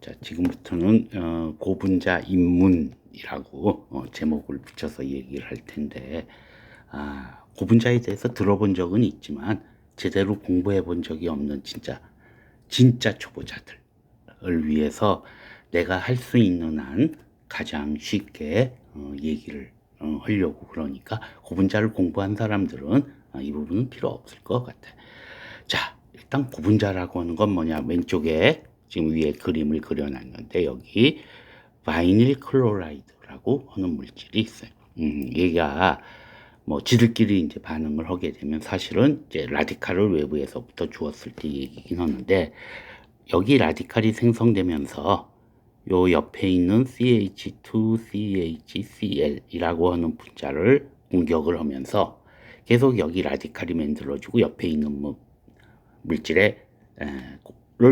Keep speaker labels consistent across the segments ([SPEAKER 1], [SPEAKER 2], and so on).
[SPEAKER 1] 자, 지금부터는 고분자 입문이라고 제목을 붙여서 얘기를 할 텐데, 고분자에 대해서 들어본 적은 있지만 제대로 공부해 본 적이 없는 진짜 초보자들을 위해서 내가 할 수 있는 한 가장 쉽게 얘기를 하려고. 그러니까 고분자를 공부한 사람들은 이 부분은 필요 없을 것 같아. 자, 일단 고분자라고 하는 건 뭐냐? 왼쪽에 지금 위에 그림을 그려놨는데 여기 바이닐 클로라이드라고 하는 물질이 있어요. 얘가 뭐 지들끼리 이제 반응을 하게 되면 사실은 이제 라디칼을 외부에서부터 주었을 때 얘기긴 하는데, 여기 라디칼이 생성되면서 요 옆에 있는 CH2CHCl이라고 하는 분자를 공격을 하면서 계속 여기 라디칼이 만들어지고 옆에 있는 물질을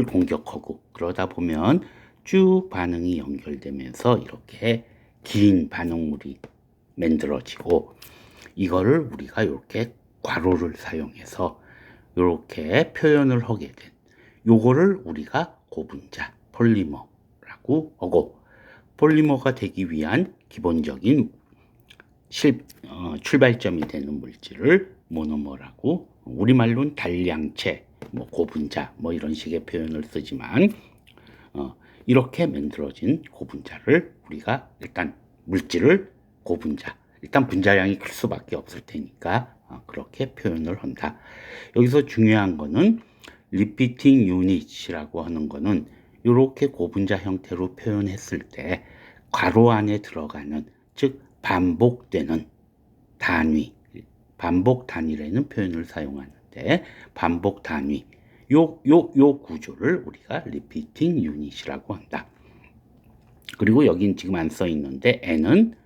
[SPEAKER 1] 공격하고, 그러다 보면 쭉 반응이 연결되면서 이렇게 긴 반응물이 만들어지고, 이거를 우리가 이렇게 괄호를 사용해서 이렇게 표현을 하게 된 요거를 우리가 고분자 폴리머라고 하고, 폴리머가 되기 위한 기본적인 출발점이 되는 물질을 모노머라고, 우리말로는 단량체, 고분자 이런 식의 표현을 쓰지만, 이렇게 만들어진 고분자를 우리가 일단 물질을 고분자, 일단 분자량이 클 수밖에 없을 테니까 그렇게 표현을 한다. 여기서 중요한 거는 리피팅 유닛이라고 하는 거는 이렇게 고분자 형태로 표현했을 때 괄호 안에 들어가는, 즉 반복되는 단위, 반복 단위라는 표현을 사용하는데, 반복 단위 요 구조를 우리가 리피팅 유닛이라고 한다. 그리고 여긴 지금 안 써 있는데 n은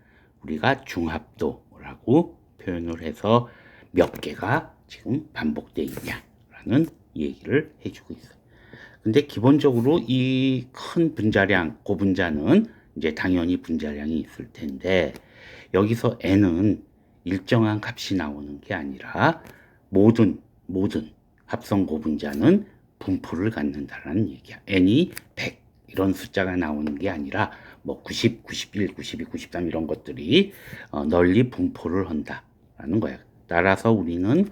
[SPEAKER 1] 우리가 중합도라고 표현을 해서 몇 개가 지금 반복되어 있냐라는 얘기를 해주고 있어요. 근데 기본적으로 이 큰 분자량, 고분자는 이제 당연히 분자량이 있을 텐데, 여기서 n은 일정한 값이 나오는 게 아니라 모든 합성 고분자는 분포를 갖는다라는 얘기야. n이 100 이런 숫자가 나오는 게 아니라 90, 91, 92, 93 이런 것들이 널리 분포를 한다라는 거야. 따라서 우리는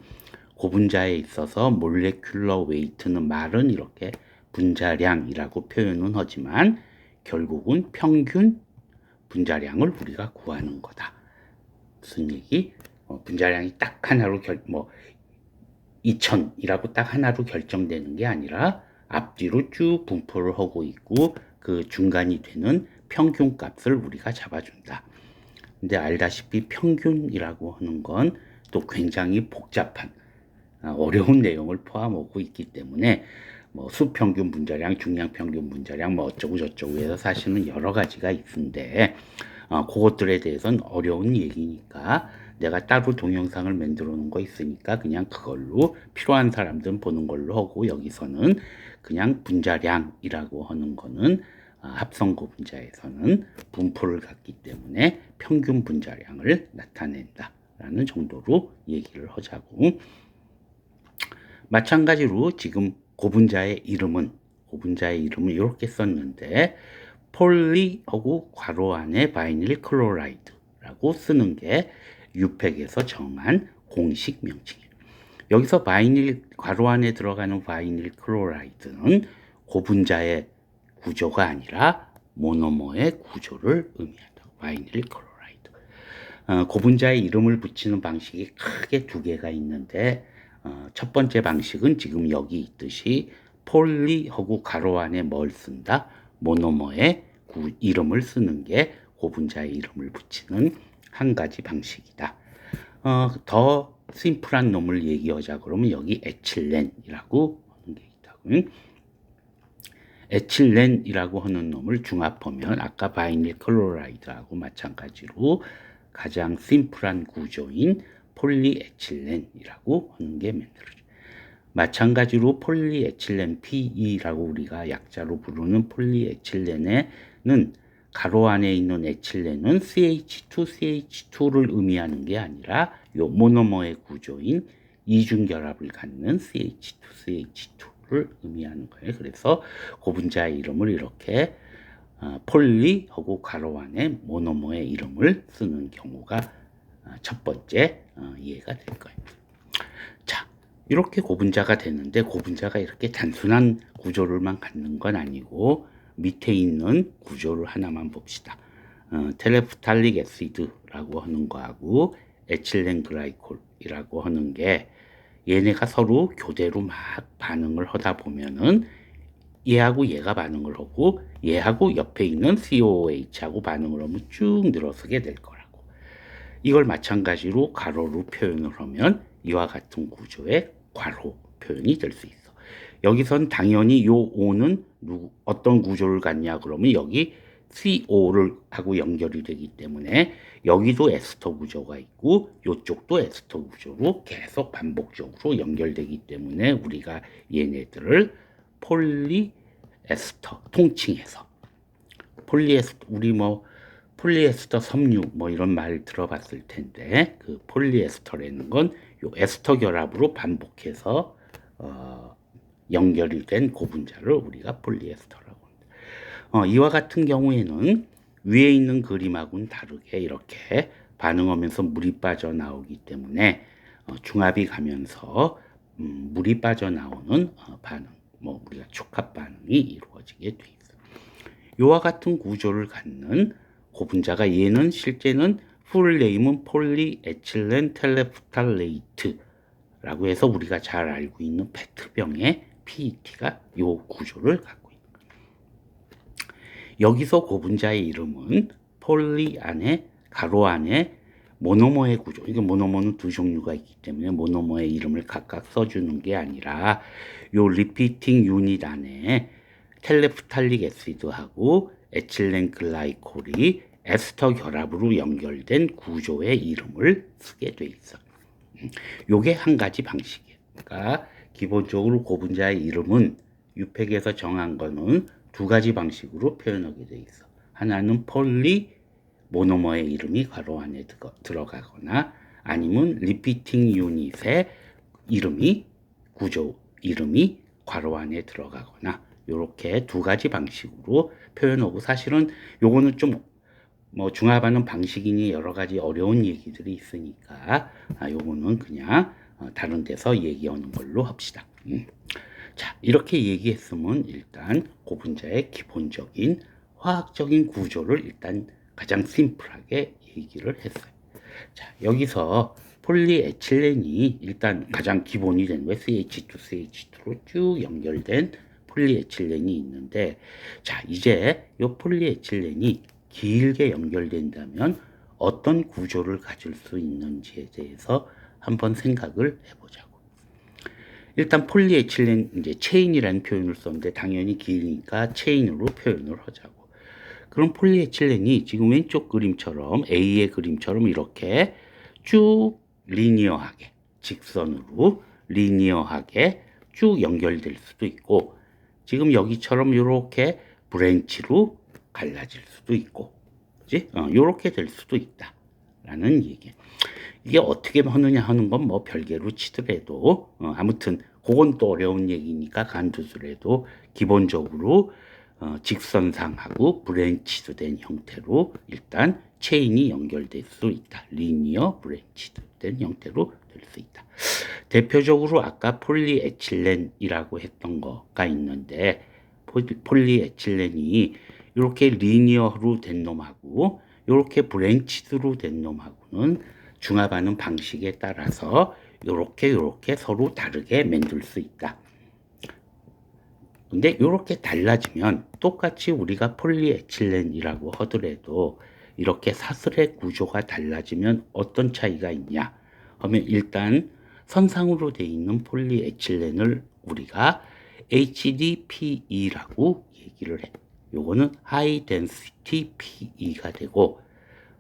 [SPEAKER 1] 고분자에 있어서 몰레큘러 웨이트는 말은 이렇게 분자량이라고 표현은 하지만 결국은 평균 분자량을 우리가 구하는 거다. 무슨 얘기? 분자량이 딱 하나로 2000이라고 딱 하나로 결정되는 게 아니라 앞뒤로 쭉 분포를 하고 있고, 그 중간이 되는 평균 값을 우리가 잡아준다. 근데 알다시피 평균이라고 하는 건 또 굉장히 복잡한 어려운 내용을 포함하고 있기 때문에 수평균 분자량, 중량 평균 분자량 어쩌고 저쩌고 해서 사실은 여러 가지가 있는데, 그것들에 대해서는 어려운 얘기니까 내가 따로 동영상을 만들어 놓은 거 있으니까 그냥 그걸로 필요한 사람들은 보는 걸로 하고, 여기서는 그냥 분자량이라고 하는 거는 합성고 분자에서는 분포를 갖기 때문에 평균 분자량을 나타낸다라는 정도로 얘기를 하자고. 마찬가지로 지금 고분자의 이름은 이렇게 썼는데, 폴리하고 괄호 안에 바이닐 클로라이드라고 쓰는 게 유팩에서 정한 공식 명칭이에요. 여기서 바이닐 괄호 안에 들어가는 바이닐 클로라이드는 고분자의 구조가 아니라 모노머의 구조를 의미한다. 바이닐 클로라이드. 고분자의 이름을 붙이는 방식이 크게 두 개가 있는데, 첫 번째 방식은 지금 여기 있듯이 폴리하고 괄호 안에 뭘 쓴다? 모노머의 이름을 쓰는 게 고분자의 이름을 붙이는 한 가지 방식이다. 더 심플한 놈을 얘기하자 그러면 여기 에틸렌이라고 하는 게 있다고. 에틸렌이라고 하는 놈을 중합하면 아까 바이닐 클로라이드하고 마찬가지로 가장 심플한 구조인 폴리에틸렌이라고 하는 게 만들어져요. 마찬가지로 폴리에틸렌 PE라고 우리가 약자로 부르는 폴리에틸렌에는 가로 안에 있는 에틸렌은 CH2CH2를 의미하는 게 아니라 요 모노머의 구조인 이중결합을 갖는 CH2CH2를 의미하는 거예요. 그래서 고분자의 이름을 이렇게 폴리하고 괄호 안에 모노머의 이름을 쓰는 경우가 첫 번째 이해가 될 거예요. 자, 이렇게 고분자가 되는데 고분자가 이렇게 단순한 구조를만 갖는 건 아니고 밑에 있는 구조를 하나만 봅시다. 텔레프탈릭 애시드라고 하는 거하고 에틸렌 글라이콜이라고 하는 게 얘네가 서로 교대로 막 반응을 하다 보면은 얘하고 얘가 반응을 하고 얘하고 옆에 있는 COOH하고 반응을 하면 쭉 늘어서게 될 거라고. 이걸 마찬가지로 괄호로 표현을 하면 이와 같은 구조의 괄호 표현이 될 수 있어. 여기선 당연히 요 O는 어떤 구조를 갖냐 그러면 여기 CO를 하고 연결이 되기 때문에 여기도 에스터 구조가 있고 이쪽도 에스터 구조로 계속 반복적으로 연결되기 때문에 우리가 얘네들을 폴리에스터 통칭해서 폴리에스터 우리 뭐 폴리에스터 섬유 뭐 이런 말 들어봤을 텐데 그 폴리에스터라는 건 요 에스터 결합으로 반복해서 연결이 된 고분자를 우리가 폴리에스터라고 합니다. 이와 같은 경우에는 위에 있는 그림하고는 다르게 이렇게 반응하면서 물이 빠져나오기 때문에 중압이 가면서 물이 빠져나오는 반응, 뭐 우리가 촉합 반응이 이루어지게 돼 있어요. 이와 같은 구조를 갖는 고분자가 얘는 실제는 풀 네임은 폴리에틸렌 텔레프탈레이트라고 해서 우리가 잘 알고 있는 페트병의 PET가 이 구조를 갖고 있는 거예요. 여기서 고분자의 이름은 폴리 안에 가로 안에 모노머의 구조. 이게 모노머는 두 종류가 있기 때문에 모노머의 이름을 각각 써주는 게 아니라 요 리피팅 유닛 안에 텔레프탈릭 애시드하고 에틸렌 글라이콜이 에스터 결합으로 연결된 구조의 이름을 쓰게 돼 있어. 요게 한 가지 방식이에요. 그러니까 기본적으로 고분자의 이름은 유팩에서 정한 거는 두 가지 방식으로 표현하게 돼 있어. 하나는 폴리 모노머의 이름이 괄호 안에 들어가거나 아니면 리피팅 유닛의 이름이 구조 이름이 괄호 안에 들어가거나 이렇게 두 가지 방식으로 표현하고 사실은 요거는 좀 뭐 중합하는 방식이니 여러 가지 어려운 얘기들이 있으니까 요거는 그냥 다른 데서 얘기하는 걸로 합시다. 자, 이렇게 얘기했으면 일단 고분자의 기본적인 화학적인 구조를 일단 가장 심플하게 얘기를 했어요. 자, 여기서 폴리에틸렌이 일단 가장 기본이 되는 거 CH2, CH2로 쭉 연결된 폴리에틸렌이 있는데, 자, 이제 이 폴리에틸렌이 길게 연결된다면 어떤 구조를 가질 수 있는지에 대해서 한번 생각을 해보자고. 일단 폴리에틸렌 이제 체인이라는 표현을 썼는데 당연히 길니까 체인으로 표현을 하자고. 그럼 폴리에틸렌이 지금 왼쪽 그림처럼 A의 그림처럼 이렇게 쭉 리니어하게 직선으로 리니어하게 쭉 연결될 수도 있고 지금 여기처럼 이렇게 브랜치로 갈라질 수도 있고 그지? 이렇게 될 수도 있다라는 얘기. 이게 어떻게 하느냐 하는 건 뭐 별개로 치더라도 아무튼 그건 또 어려운 얘기니까 간두더라도 기본적으로 직선상하고 브랜치드 된 형태로 일단 체인이 연결될 수 있다. 리니어 브랜치드 된 형태로 될 수 있다. 대표적으로 아까 폴리에틸렌이라고 했던 거가 있는데 폴리에틸렌이 이렇게 리니어로 된 놈하고 이렇게 브랜치드로 된 놈하고는 중합하는 방식에 따라서 이렇게 서로 다르게 만들 수 있다. 근데 이렇게 달라지면 똑같이 우리가 폴리에틸렌이라고 하더라도 이렇게 사슬의 구조가 달라지면 어떤 차이가 있냐 하면 일단 선상으로 되어 있는 폴리에틸렌을 우리가 HDPE라고 얘기를 해. 요거는 High Density PE가 되고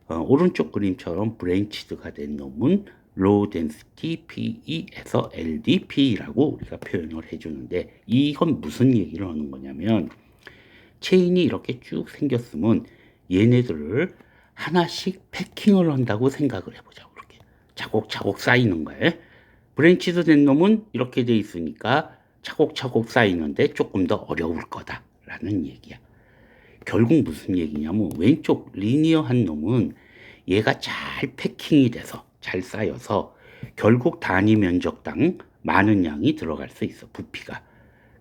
[SPEAKER 1] 오른쪽 그림처럼 브랜치드가 된 놈은 Low Density PE에서 LDPE라고 우리가 표현을 해주는데 이건 무슨 얘기를 하는 거냐면 체인이 이렇게 쭉 생겼으면 얘네들을 하나씩 패킹을 한다고 생각을 해보자고. 이렇게 차곡차곡 쌓이는 거예요. 브랜치드 된 놈은 이렇게 돼 있으니까 차곡차곡 쌓이는데 조금 더 어려울 거다라는 얘기야. 결국 무슨 얘기냐면 왼쪽 리니어한 놈은 얘가 잘 패킹이 돼서 잘 쌓여서 결국 단위 면적당 많은 양이 들어갈 수 있어. 부피가.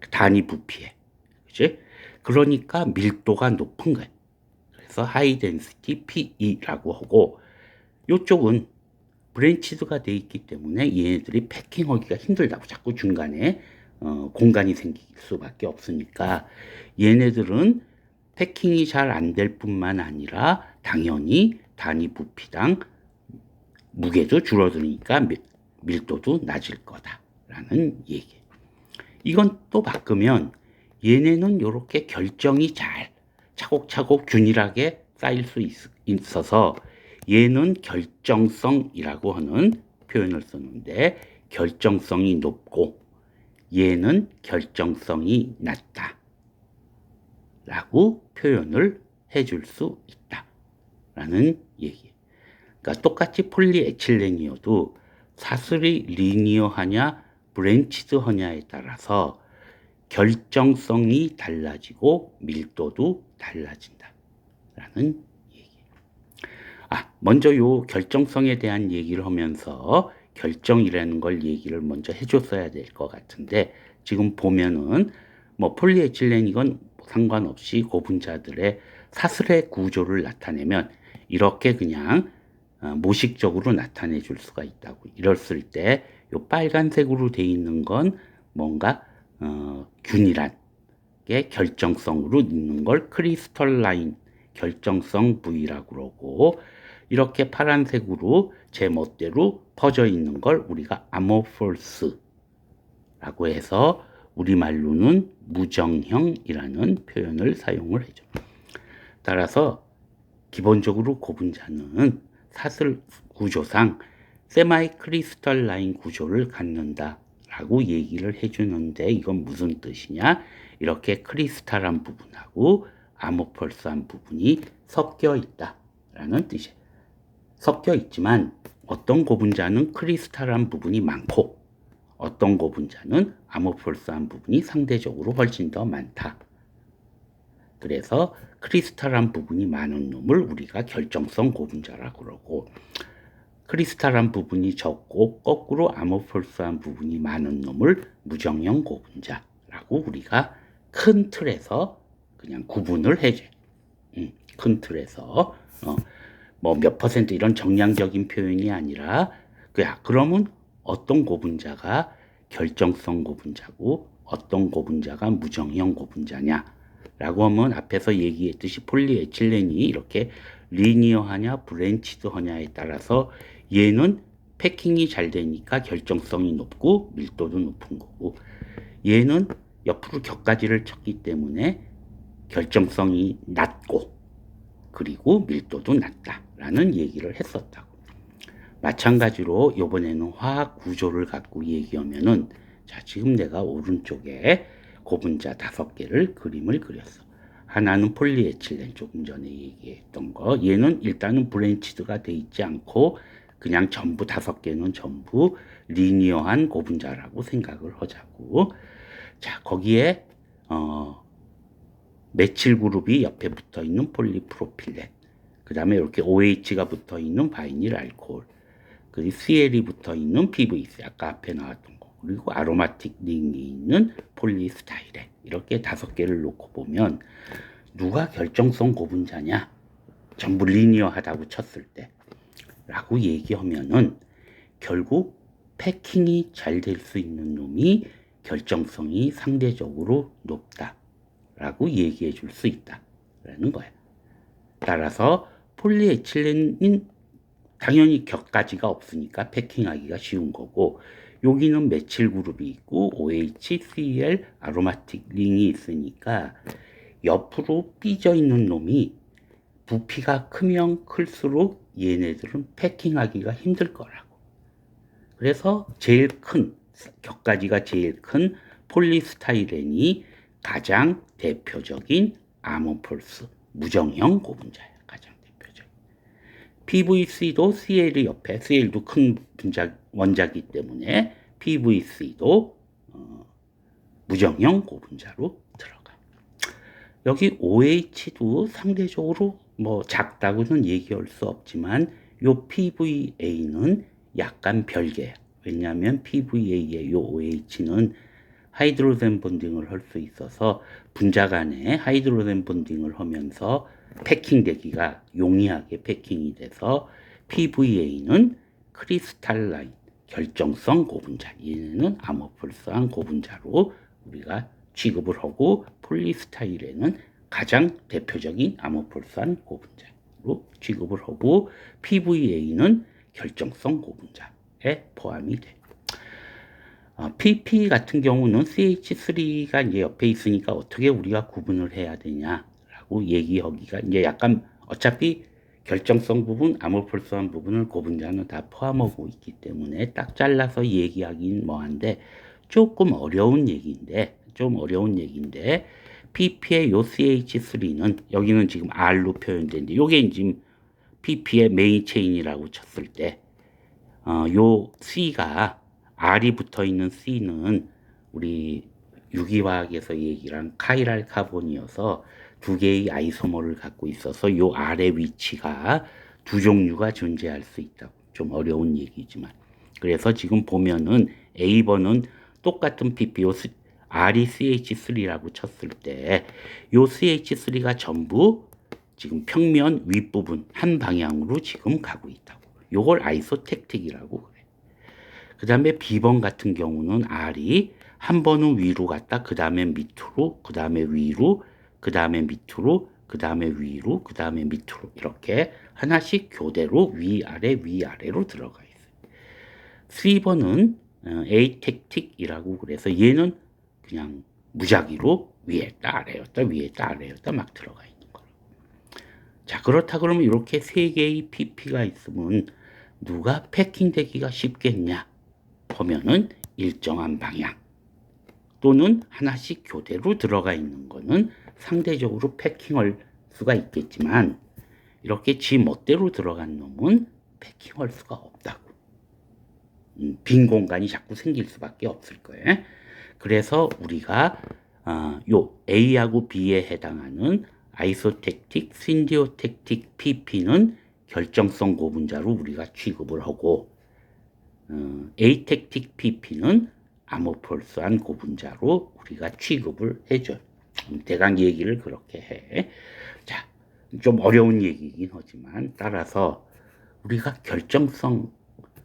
[SPEAKER 1] 단위 부피에. 그치? 그러니까 밀도가 높은 거야. 그래서 하이 덴시티 PE라고 하고 이쪽은 브랜치드가 돼 있기 때문에 얘네들이 패킹하기가 힘들다고 자꾸 중간에 공간이 생길 수밖에 없으니까 얘네들은 패킹이 잘 안 될 뿐만 아니라 당연히 단위 부피당 무게도 줄어드니까 밀도도 낮을 거다라는 얘기. 이건 또 바꾸면 얘네는 이렇게 결정이 잘 차곡차곡 균일하게 쌓일 수 있어서 얘는 결정성이라고 하는 표현을 쓰는데 결정성이 높고 얘는 결정성이 낮다 라고 표현을 해줄 수 있다 라는 얘기. 그러니까 똑같이 폴리에틸렌이어도 사슬이 리니어하냐 브랜치드하냐에 따라서 결정성이 달라지고 밀도도 달라진다 라는 얘기. 먼저 요 결정성에 대한 얘기를 하면서 결정이라는 걸 얘기를 먼저 해줬어야 될 것 같은데 지금 보면은 뭐 폴리에틸렌이건 상관없이 고분자들의 사슬의 구조를 나타내면 이렇게 그냥 모식적으로 나타내 줄 수가 있다고. 이랬을 때 요 빨간색으로 돼 있는 건 뭔가 균일한 게 결정성으로 있는 걸 크리스털라인 결정성 부위라고 그러고 이렇게 파란색으로 제 멋대로 퍼져 있는 걸 우리가 아모폴스라고 해서 우리말로는 무정형이라는 표현을 사용을 해줘. 따라서 기본적으로 고분자는 사슬 구조상 세마이 크리스털 라인 구조를 갖는다라고 얘기를 해주는데 이건 무슨 뜻이냐? 이렇게 크리스탈한 부분하고 아모펄스한 부분이 섞여 있다라는 뜻이에요. 섞여 있지만 어떤 고분자는 크리스탈한 부분이 많고 어떤 고분자는 아모폴스한 부분이 상대적으로 훨씬 더 많다. 그래서 크리스탈한 부분이 많은 놈을 우리가 결정성 고분자라고 그러고 크리스탈한 부분이 적고 거꾸로 아모폴스한 부분이 많은 놈을 무정형 고분자라고 우리가 큰 틀에서 그냥 구분을 해줘. 큰 틀에서 뭐 몇 퍼센트 이런 정량적인 표현이 아니라 그러면 어떤 고분자가 결정성 고분자고 어떤 고분자가 무정형 고분자냐 라고 하면 앞에서 얘기했듯이 폴리에틸렌이 이렇게 리니어하냐 브랜치드하냐에 따라서 얘는 패킹이 잘 되니까 결정성이 높고 밀도도 높은 거고 얘는 옆으로 격가지를 쳤기 때문에 결정성이 낮고 그리고 밀도도 낮다라는 얘기를 했었다고. 마찬가지로 이번에는 화학 구조를 갖고 얘기하면은 자 지금 내가 오른쪽에 고분자 5개를 그림을 그렸어. 하나는 폴리에틸렌 조금 전에 얘기했던 거. 얘는 일단은 브랜치드가 돼 있지 않고 그냥 전부 5개는 전부 리니어한 고분자라고 생각을 하자고. 자 거기에 메칠 그룹이 옆에 붙어 있는 폴리프로필렌. 그 다음에 이렇게 OH가 붙어 있는 바이닐 알코올. 그리고 CL이 붙어 있는 PVC. 아까 앞에 나왔던 거. 그리고 아로마틱 링이 있는 폴리스타이렌. 이렇게 5개를 놓고 보면 누가 결정성 고분자냐? 전부 리니어하다고 쳤을 때. 라고 얘기하면은 결국 패킹이 잘 될 수 있는 놈이 결정성이 상대적으로 높다. 라고 얘기해 줄 수 있다. 라는 거야. 따라서 폴리에틸렌은 당연히 격가지가 없으니까 패킹하기가 쉬운 거고 여기는 메칠 그룹이 있고 OH, CL, 아로마틱 링이 있으니까 옆으로 삐져 있는 놈이 부피가 크면 클수록 얘네들은 패킹하기가 힘들 거라고. 그래서 제일 큰 격가지가 제일 큰 폴리스타이렌이 가장 대표적인 아모폴스 무정형 고분자야. 가장 대표적인. PVC도 CL이 옆에 CL도 큰 원자기 때문에 PVC도 무정형 고분자로 들어가. 여기 OH도 상대적으로 뭐 작다고는 얘기할 수 없지만 요 PVA는 약간 별개야. 왜냐하면 PVA의 요 OH는 하이드로젠 본딩을 할 수 있어서 분자 간에 하이드로젠 본딩을 하면서 패킹되기가 용이하게 패킹이 돼서 PVA는 크리스탈라인 결정성 고분자, 얘네는 아모폴스한 고분자로 우리가 취급을 하고, 폴리스타이렌은 가장 대표적인 아모폴스한 고분자로 취급을 하고, PVA는 결정성 고분자에 포함이 돼. PP 같은 경우는 CH3가 이제 옆에 있으니까 어떻게 우리가 구분을 해야 되냐라고 얘기하기가 이제 약간, 어차피 결정성 부분, 아모폴스한 부분을 고분자는 다 포함하고 있기 때문에 딱 잘라서 얘기하긴 뭐한데 조금 어려운 얘기인데, PP의 요 CH3는 여기는 지금 R로 표현되는데, 요게 지금 PP의 메인 체인이라고 쳤을 때, 요 C가 R이 붙어 있는 C는 우리 유기화학에서 얘기를 한 카이랄 카본이어서 두 개의 아이소머를 갖고 있어서 요 R의 위치가 두 종류가 존재할 수 있다고. 좀 어려운 얘기지만. 그래서 지금 보면은 A번은 똑같은 PP, 요 R이 CH3라고 쳤을 때 요 CH3가 전부 지금 평면 윗부분 한 방향으로 지금 가고 있다고. 요걸 아이소택틱이라고 그래. 그 다음에 B번 같은 경우는 R이 한 번은 위로 갔다, 그 다음에 밑으로, 그 다음에 위로, 그 다음에 밑으로, 그 다음에 위로, 그 다음에 밑으로, 이렇게 하나씩 교대로 위아래로 들어가 있어요. C번은 에이택틱이라고 그래서 얘는 그냥 무작위로 위에다 아래였다 막 들어가 있는 거예요. 자, 그렇다 그러면 이렇게 세 개의 PP가 있으면 누가 패킹되기가 쉽겠냐 보면은 일정한 방향 또는 하나씩 교대로 들어가 있는 거는 상대적으로 패킹할 수가 있겠지만, 이렇게 지 멋대로 들어간 놈은 패킹할 수가 없다고. 빈 공간이 자꾸 생길 수밖에 없을 거예요. 그래서 우리가 요 A하고 B에 해당하는 아이소택틱, 신디오택틱 PP는 결정성 고분자로 우리가 취급을 하고, 에이택틱 PP는 아모폴스한 고분자로 우리가 취급을 해줘요. 대강 얘기를 그렇게 해. 자, 좀 어려운 얘기이긴 하지만, 따라서 우리가 결정성,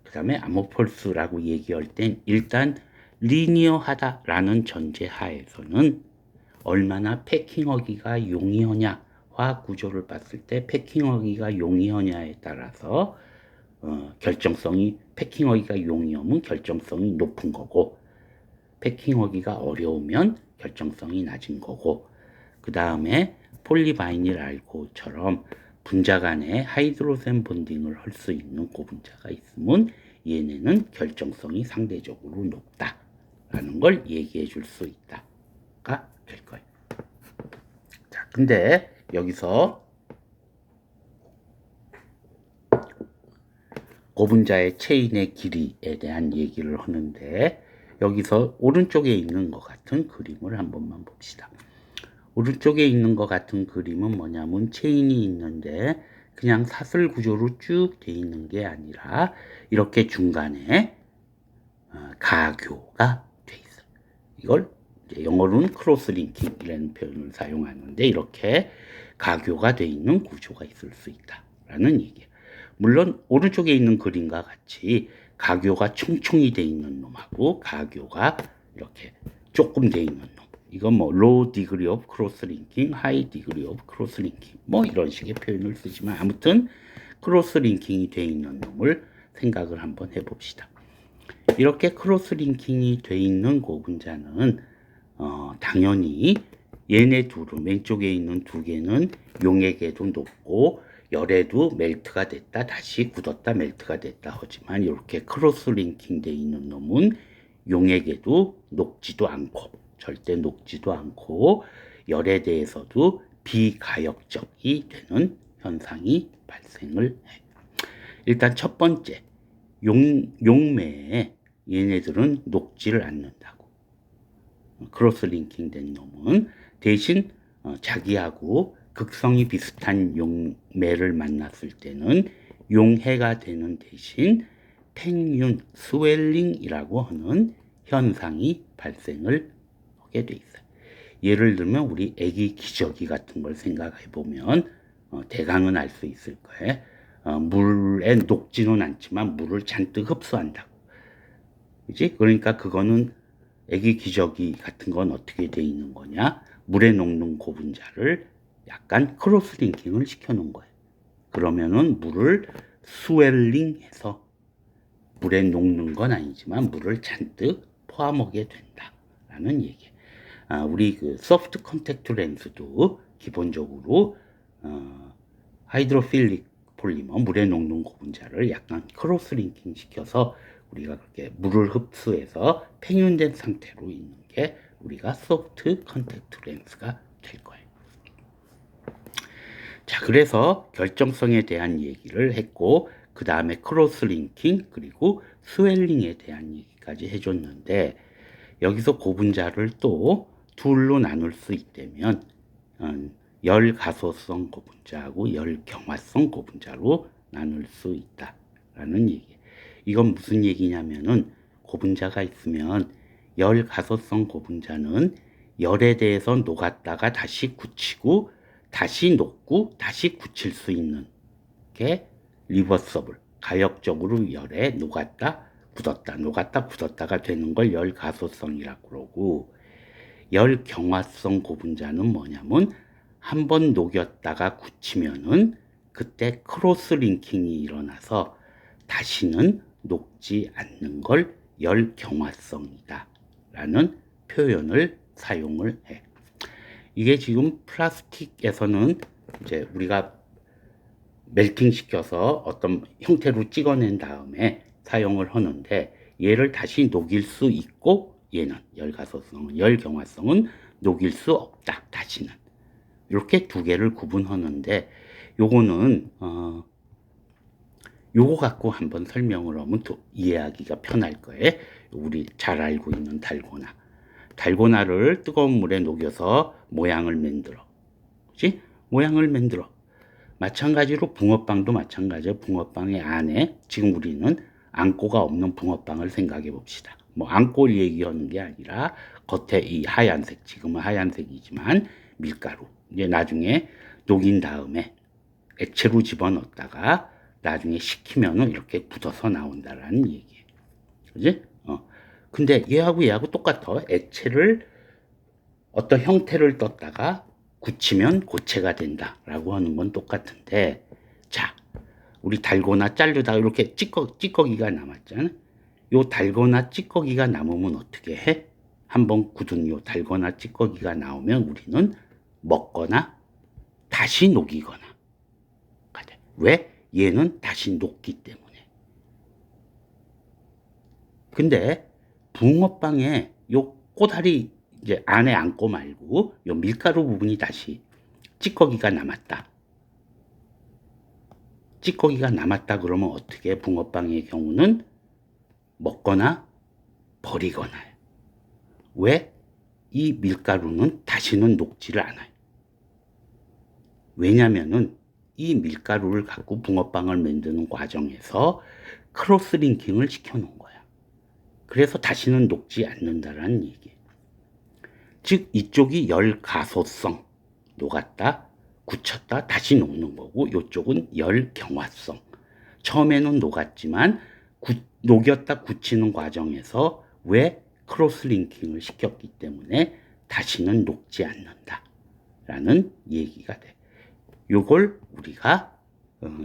[SPEAKER 1] 그 다음에 아모폴스라고 얘기할 땐 일단 리니어하다라는 전제 하에서는 얼마나 패킹하기가 용이하냐, 화학 구조를 봤을 때 패킹하기가 용이하냐에 따라서 결정성이, 패킹하기가 용이하면 결정성이 높은 거고, 패킹하기가 어려우면 결정성이 낮은 거고, 그 다음에 폴리바이닐 알코올처럼 분자 간에 하이드로젠 본딩을 할 수 있는 고분자가 있으면 얘네는 결정성이 상대적으로 높다라는 걸 얘기해 줄 수 있다가 될 거예요. 자, 근데 여기서 고분자의 체인의 길이에 대한 얘기를 하는데, 여기서 오른쪽에 있는 것 같은 그림을 한 번만 봅시다. 오른쪽에 있는 것 같은 그림은 뭐냐면, 체인이 있는데 그냥 사슬 구조로 쭉 돼 있는 게 아니라 이렇게 중간에 가교가 돼 있어요. 이걸 이제 영어로는 크로스 링킹이라는 표현을 사용하는데, 이렇게 가교가 돼 있는 구조가 있을 수 있다라는 얘기예요. 물론 오른쪽에 있는 그림과 같이 가교가 총총이 돼 있는 놈하고 가교가 이렇게 조금 돼 있는 놈, 이건 뭐 low degree of cross linking, high degree of cross linking 뭐 이런 식의 표현을 쓰지만, 아무튼 크로스 링킹이 돼 있는 놈을 생각을 한번 해봅시다. 이렇게 크로스 링킹이 돼 있는 고분자는 당연히 얘네 둘은, 왼쪽에 있는 두 개는 용액에도 높고 열에도 멜트가 됐다 다시 굳었다 멜트가 됐다 하지만, 이렇게 크로스 링킹 돼 있는 놈은 용액에도 녹지도 않고 절대 녹지도 않고 열에 대해서도 비가역적이 되는 현상이 발생을 해. 일단 첫 번째, 용매에 얘네들은 녹지를 않는다고. 크로스 링킹 된 놈은 대신 자기하고 극성이 비슷한 용매를 만났을 때는 용해가 되는 대신 팽윤, 스웰링이라고 하는 현상이 발생을 하게 돼 있어요. 예를 들면 우리 애기 기저귀 같은 걸 생각해 보면 대강은 알 수 있을 거예요. 물에 녹지는 않지만 물을 잔뜩 흡수한다고. 그지? 그러니까 그거는 애기 기저귀 같은 건 어떻게 돼 있는 거냐? 물에 녹는 고분자를 약간 크로스링킹을 시켜놓은 거예요. 그러면은 물을 스웰링해서 물에 녹는 건 아니지만 물을 잔뜩 포함하게 된다라는 얘기. 우리 그 소프트 컨택트 렌즈도 기본적으로 하이드로필릭 폴리머 물에 녹는 고분자를 약간 크로스링킹 시켜서 우리가 그렇게 물을 흡수해서 팽윤된 상태로 있는 게 우리가 소프트 컨택트 렌즈가 될 거예요. 자, 그래서 결정성에 대한 얘기를 했고 그 다음에 크로스링킹 그리고 스웰링에 대한 얘기까지 해줬는데 여기서 고분자를 또 둘로 나눌 수 있다면 열가소성 고분자하고 열경화성 고분자로 나눌 수 있다라는 얘기. 이건 무슨 얘기냐면은 고분자가 있으면 열가소성 고분자는 열에 대해서 녹았다가 다시 굳히고 다시 녹고 다시 굳힐 수 있는 게 리버서블, 가역적으로 열에 녹았다 굳었다 녹았다 굳었다가 되는 걸 열가소성이라고 그러고, 열경화성 고분자는 뭐냐면 한 번 녹였다가 굳히면은 그때 크로스 링킹이 일어나서 다시는 녹지 않는 걸 열경화성이다 라는 표현을 사용을 해. 이게 지금 플라스틱에서는 이제 우리가 멜팅 시켜서 어떤 형태로 찍어낸 다음에 사용을 하는데 얘를 다시 녹일 수 있고 얘는 열가소성은, 열경화성은 녹일 수 없다 다시는. 이렇게 두 개를 구분하는데 요거는 요거 갖고 한번 설명을 하면 또 이해하기가 편할 거예요. 우리 잘 알고 있는 달고나. 달고나를 뜨거운 물에 녹여서 모양을 만들어. 그치? 모양을 만들어. 마찬가지로 붕어빵도 마찬가지예요. 붕어빵의 안에 지금 우리는 앙꼬가 없는 붕어빵을 생각해 봅시다. 뭐 앙꼬를 얘기하는 게 아니라 겉에 이 하얀색, 지금은 하얀색이지만 밀가루. 이제 나중에 녹인 다음에 액체로 집어넣었다가 나중에 식히면은 이렇게 굳어서 나온다라는 얘기예요. 그지? 근데 얘하고 똑같아. 액체를 어떤 형태를 떴다가 굳히면 고체가 된다라고 하는 건 똑같은데, 자, 우리 달고나 자르다가 이렇게 찌꺼기가 남았잖아. 요 달고나 찌꺼기가 남으면 어떻게 해? 한번 굳은 요 달고나 찌꺼기가 나오면 우리는 먹거나 다시 녹이거나. 왜? 얘는 다시 녹기 때문에. 근데 붕어빵에 요 꼬다리 이제 안에 안고 말고 요 밀가루 부분이 다시 찌꺼기가 남았다. 찌꺼기가 남았다 그러면 어떻게? 붕어빵의 경우는 먹거나 버리거나요. 왜? 이 밀가루는 다시는 녹지를 않아요. 왜냐면은 이 밀가루를 갖고 붕어빵을 만드는 과정에서 크로스 링킹을 시켜놓은 거야. 그래서 다시는 녹지 않는다라는 얘기. 즉 이쪽이 열가소성, 녹았다, 굳혔다, 다시 녹는 거고, 이쪽은 열경화성. 처음에는 녹았지만 녹였다 굳히는 과정에서 왜 크로스 링킹을 시켰기 때문에 다시는 녹지 않는다라는 얘기가 돼. 요걸 우리가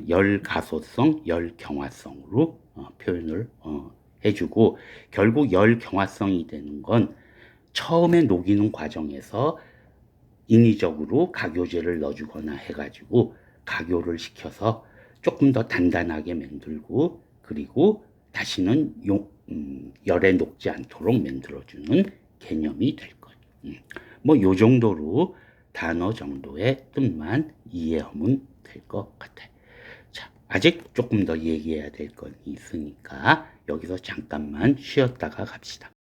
[SPEAKER 1] 열가소성, 열경화성으로 표현을 해주고, 결국 열경화성이 되는 건 처음에 녹이는 과정에서 인위적으로 각요제를 넣어주거나 해가지고 각요를 시켜서 조금 더 단단하게 만들고, 그리고 다시는 열에 녹지 않도록 만들어주는 개념이 될 거예요. 뭐 요 정도로 단어 정도의 뜻만 이해하면 될 것 같아요. 자, 아직 조금 더 얘기해야 될 건 있으니까 여기서 잠깐만 쉬었다가 갑시다.